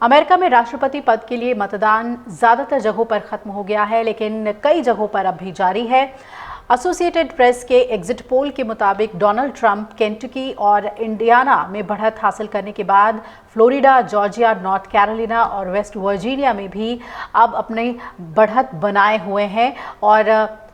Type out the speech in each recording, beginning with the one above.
America में राष्ट्रपति पद के लिए मतदान ज़्यादातर जगहों पर खत्म हो गया है, लेकिन कई जगहों पर अब भी जारी है। एसोसिएटेड प्रेस के एग्जिट पोल के मुताबिक डोनाल्ड ट्रंप केंटकी और इंडियाना में बढ़त हासिल करने के बाद फ्लोरिडा, जॉर्जिया, नॉर्थ कैरोलिना और वेस्ट वर्जीनिया में भी अब अपनी बढ़त बनाए हुए हैं। और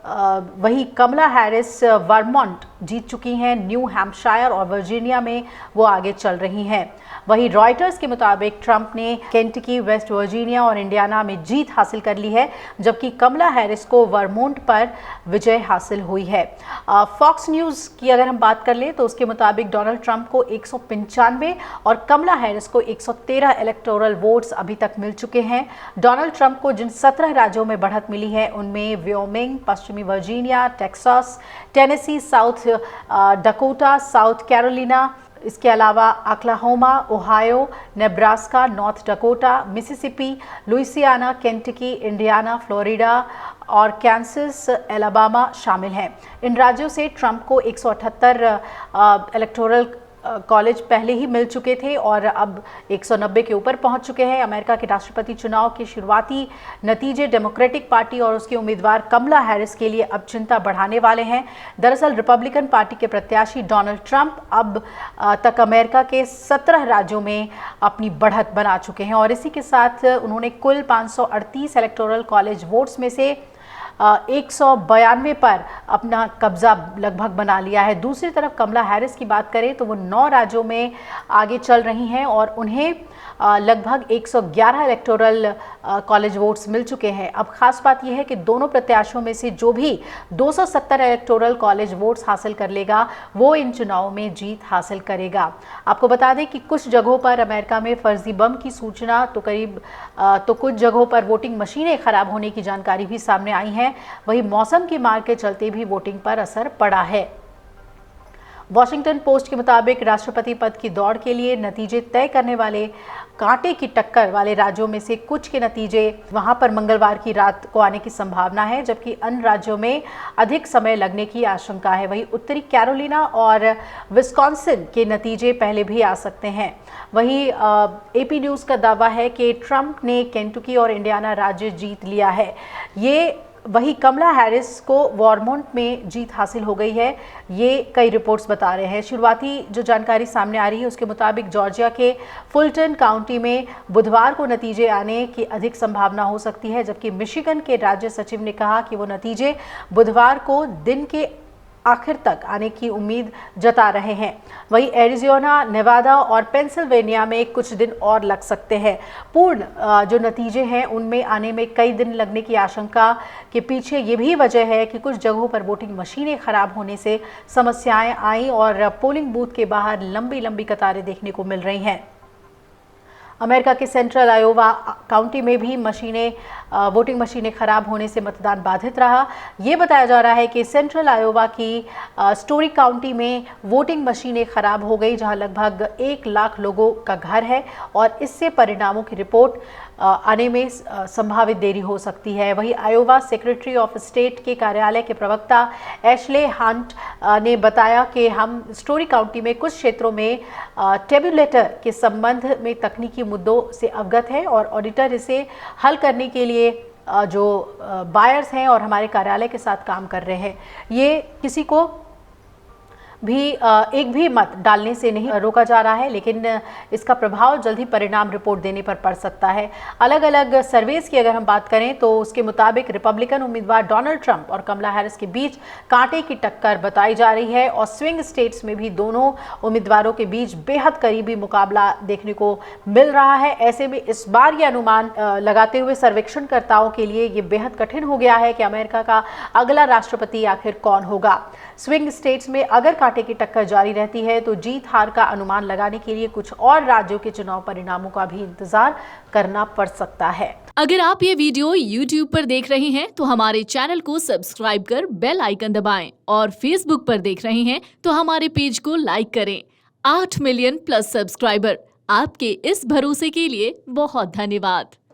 वही कमला हैरिस वर्मोंट जीत चुकी हैं। न्यू हैम्पशायर और वर्जीनिया में वो आगे चल रही हैं। वही रॉयटर्स के मुताबिक ट्रंप ने केंटकी, वेस्ट वर्जीनिया और इंडियाना में जीत हासिल कर ली है, जबकि कमला हैरिस को वर्मोंट पर विजय हासिल हुई है। फॉक्स न्यूज़ की अगर हम बात कर लें तो उसके मुताबिक डोनाल्ड ट्रंप को 195 और कमला हैरिस को 113 इलेक्टोरल वोट्स अभी तक मिल चुके हैं। डोनाल्ड ट्रंप को जिन 17 राज्यों में बढ़त मिली है उनमें व्योमिंग, पश्चिमी Virginia, Texas, Tennessee, south Dakota, south Carolina, इसके अलावा Oklahoma, Ohio, Nebraska, north Dakota, Mississippi, Louisiana, Kentucky, Indiana, Florida और कैंसस, एलाबामा शामिल हैं। इन राज्यों से ट्रंप को 178 इलेक्टोरल कॉलेज पहले ही मिल चुके थे और अब 190 के ऊपर पहुंच चुके हैं। अमेरिका के राष्ट्रपति चुनाव के शुरुआती नतीजे डेमोक्रेटिक पार्टी और उसके उम्मीदवार कमला हैरिस के लिए अब चिंता बढ़ाने वाले हैं। दरअसल रिपब्लिकन पार्टी के प्रत्याशी डोनाल्ड ट्रंप अब तक अमेरिका के 17 राज्यों में अपनी बढ़त बना चुके हैं और इसी के साथ उन्होंने कुल 538 इलेक्टोरल कॉलेज वोट्स में से 192 पर अपना कब्जा लगभग बना लिया है। दूसरी तरफ कमला हैरिस की बात करें तो वो 9 राज्यों में आगे चल रही हैं और उन्हें लगभग 111 इलेक्टोरल कॉलेज वोट्स मिल चुके हैं। अब खास बात यह है कि दोनों प्रत्याशियों में से जो भी 270 इलेक्टोरल कॉलेज वोट्स हासिल कर लेगा वो इन चुनावों में जीत हासिल करेगा। आपको बता दें कि कुछ जगहों पर अमेरिका में फर्जी बम की सूचना तो कुछ जगहों पर वोटिंग मशीनें खराब होने की जानकारी भी सामने आई है। वही मौसम की मार के चलते भी वोटिंग पर असर पड़ा है। वॉशिंगटन पोस्ट के मुताबिक राष्ट्रपति पद की दौड़ के लिए नतीजे तय करने वाले कांटे की टक्कर वाले राज्यों में से कुछ के नतीजे वहां पर मंगलवार की रात को आने की संभावना है, जबकि अन्य राज्यों में अधिक समय लगने की आशंका है। वहीं उत्तरी कैरोलिना और विस्कॉन्सिन के नतीजे पहले भी आ सकते हैं। वहीं एपी न्यूज़ का दावा है कि ट्रंप ने केंटकी और इंडियाना राज्य जीत लिया है। वही कमला हैरिस को वर्मोंट में जीत हासिल हो गई है, ये कई रिपोर्ट्स बता रहे हैं। शुरुआती जो जानकारी सामने आ रही है उसके मुताबिक जॉर्जिया के फुलटन काउंटी में बुधवार को नतीजे आने की अधिक संभावना हो सकती है, जबकि मिशिगन के राज्य सचिव ने कहा कि वो नतीजे बुधवार को दिन के आखिर तक आने की उम्मीद जता रहे हैं। वहीं एरिज़ोना, नेवादा और पेंसिल्वेनिया में कुछ दिन और लग सकते हैं। पूर्ण जो नतीजे हैं उनमें आने में कई दिन लगने की आशंका के पीछे ये भी वजह है कि कुछ जगहों पर वोटिंग मशीनें खराब होने से समस्याएं आई और पोलिंग बूथ के बाहर लंबी लंबी कतारें देखने को मिल रही हैं। अमेरिका के सेंट्रल आयोवा काउंटी में भी वोटिंग मशीनें खराब होने से मतदान बाधित रहा। ये बताया जा रहा है कि सेंट्रल आयोवा की स्टोरी काउंटी में वोटिंग मशीनें खराब हो गई, जहां लगभग 1 लाख लोगों का घर है और इससे परिणामों की रिपोर्ट आने में संभावित देरी हो सकती है। वहीं आयोवा सेक्रेटरी ऑफ स्टेट के कार्यालय के प्रवक्ता एशले हंट ने बताया कि हम स्टोरी काउंटी में कुछ क्षेत्रों में टेबुलेटर के संबंध में तकनीकी मुद्दों से अवगत है और ऑडिटर इसे हल करने के लिए जो बायर्स हैं और हमारे कार्यालय के साथ काम कर रहे हैं। ये किसी को भी एक भी मत डालने से नहीं रोका जा रहा है, लेकिन इसका प्रभाव जल्द ही परिणाम रिपोर्ट देने पर पड़ सकता है। अलग अलग सर्वेस की अगर हम बात करें तो उसके मुताबिक रिपब्लिकन उम्मीदवार डोनाल्ड ट्रंप और कमला हैरिस के बीच कांटे की टक्कर बताई जा रही है और स्विंग स्टेट्स में भी दोनों उम्मीदवारों के बीच बेहद करीबी मुकाबला देखने को मिल रहा है। ऐसे में इस बार ये अनुमान लगाते हुए सर्वेक्षणकर्ताओं के लिए ये बेहद कठिन हो गया है कि अमेरिका का अगला राष्ट्रपति आखिर कौन होगा। स्विंग स्टेट्स में अगर कांटे की टक्कर जारी रहती है तो जीत हार का अनुमान लगाने के लिए कुछ और राज्यों के चुनाव परिणामों का भी इंतजार करना पड़ सकता है। अगर आप ये वीडियो YouTube पर देख रहे हैं तो हमारे चैनल को सब्सक्राइब कर बेल आइकन दबाएं और Facebook पर देख रहे हैं तो हमारे पेज को लाइक करें। 8 मिलियन प्लस सब्सक्राइबर, आपके इस भरोसे के लिए बहुत धन्यवाद।